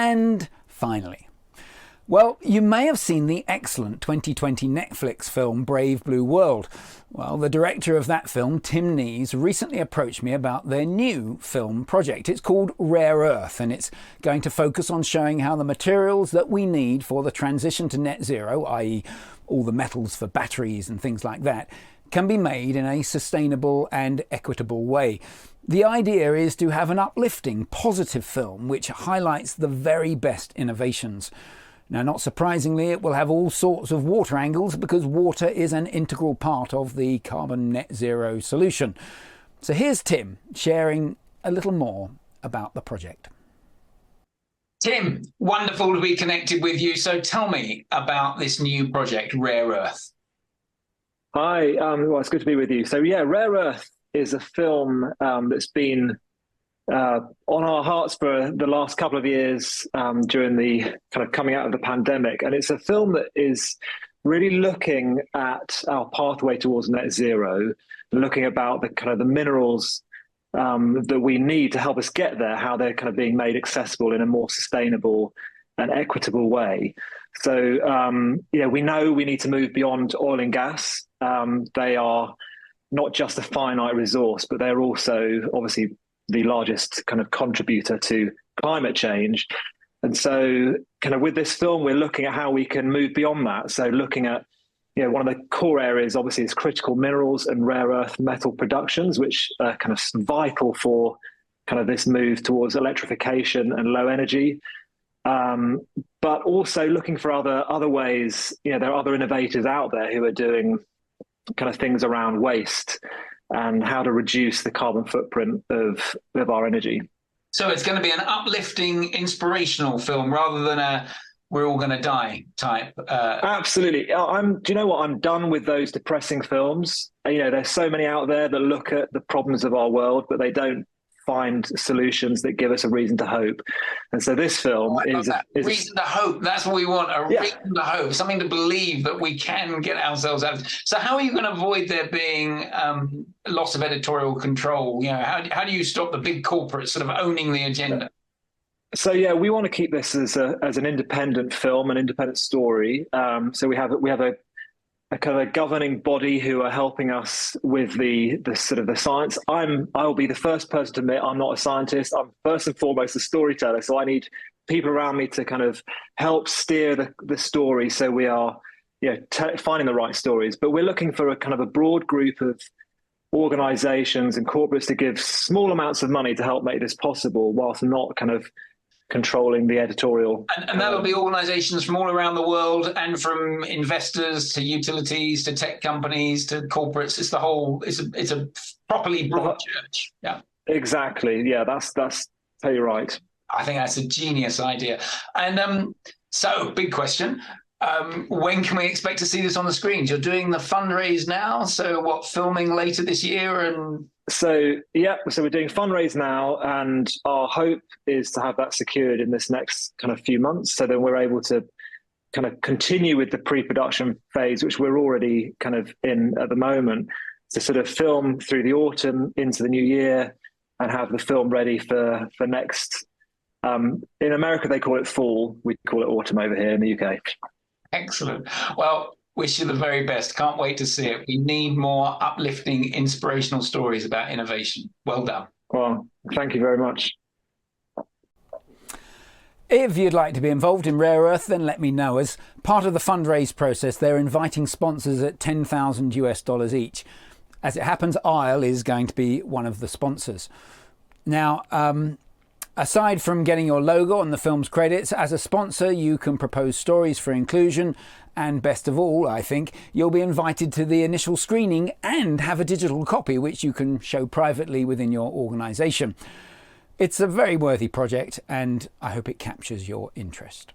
And finally, well, you may have seen the excellent 2020 Netflix film Brave Blue World. Well, the director of that film, Tim Neeves, recently approached me about their new film project. It's called Rare Earth, and it's going to focus on showing how the materials that we need for the transition to net zero, i.e. all the metals for batteries and things like that, can be made in a sustainable and equitable way. The idea is to have an uplifting, positive film which highlights the very best innovations. Now, not surprisingly, it will have all sorts of water angles because water is an integral part of the carbon net zero solution. So here's Tim sharing a little more about the project. Tim, wonderful to be connected with you. So tell me about this new project, Rare Earth. Hi, well, it's good to be with you. So yeah, Rare Earth is a film that's been on our hearts for the last couple of years during the kind of coming out of the pandemic. And it's a film that is really looking at our pathway towards net zero, looking about the kind of the minerals that we need to help us get there, how they're kind of being made accessible in a more sustainable and equitable way. So, we know we need to move beyond oil and gas. They are not just a finite resource, but they're also obviously the largest kind of contributor to climate change. And so kind of with this film, we're looking at how we can move beyond that. So looking at, one of the core areas obviously is critical minerals and rare earth metal productions, which are kind of vital for kind of this move towards electrification and low energy. But also looking for other ways, there are other innovators out there who are doing kind of things around waste and how to reduce the carbon footprint of our energy. So it's going to be an uplifting, inspirational film rather than a we're all going to die type. Absolutely. Do you know what? I'm done with those depressing films. There's so many out there that look at the problems of our world, but they don't find solutions that give us a reason to hope. And so this film is a reason to hope. That's what we want, reason to hope, something to believe that we can get ourselves out of. So how are you going to avoid there being loss of editorial control? How do you stop the big corporates sort of owning the agenda? So we want to keep this as an independent film, an independent story. So we have a kind of a governing body who are helping us with the sort of the science. I'll be the first person to admit I'm not a scientist. I'm first and foremost a storyteller. So I need people around me to kind of help steer the story. So we are, finding the right stories. But we're looking for a kind of a broad group of organizations and corporates to give small amounts of money to help make this possible, whilst not kind of controlling the editorial. And that'll be organizations from all around the world, and from investors to utilities to tech companies to corporates. It's a properly broad church. Yeah. Exactly. Yeah, that's totally right. I think that's a genius idea. And so big question. When can we expect to see this on the screens? You're doing the fundraise now. So filming later this year? So we're doing fundraise now, and our hope is to have that secured in this next kind of few months. So then we're able to kind of continue with the pre-production phase, which we're already kind of in at the moment, to sort of film through the autumn into the new year and have the film ready for next. In America, they call it fall. We call it autumn over here in the UK. Excellent. Well, wish you the very best. Can't wait to see it. We need more uplifting, inspirational stories about innovation. Well done. Well, thank you very much. If you'd like to be involved in Rare Earth, then let me know. As part of the fundraise process, they're inviting sponsors at $10,000 each. As it happens, Isle is going to be one of the sponsors. Now, aside from getting your logo on the film's credits, as a sponsor, you can propose stories for inclusion. And best of all, I think, you'll be invited to the initial screening and have a digital copy which you can show privately within your organisation. It's a very worthy project, and I hope it captures your interest.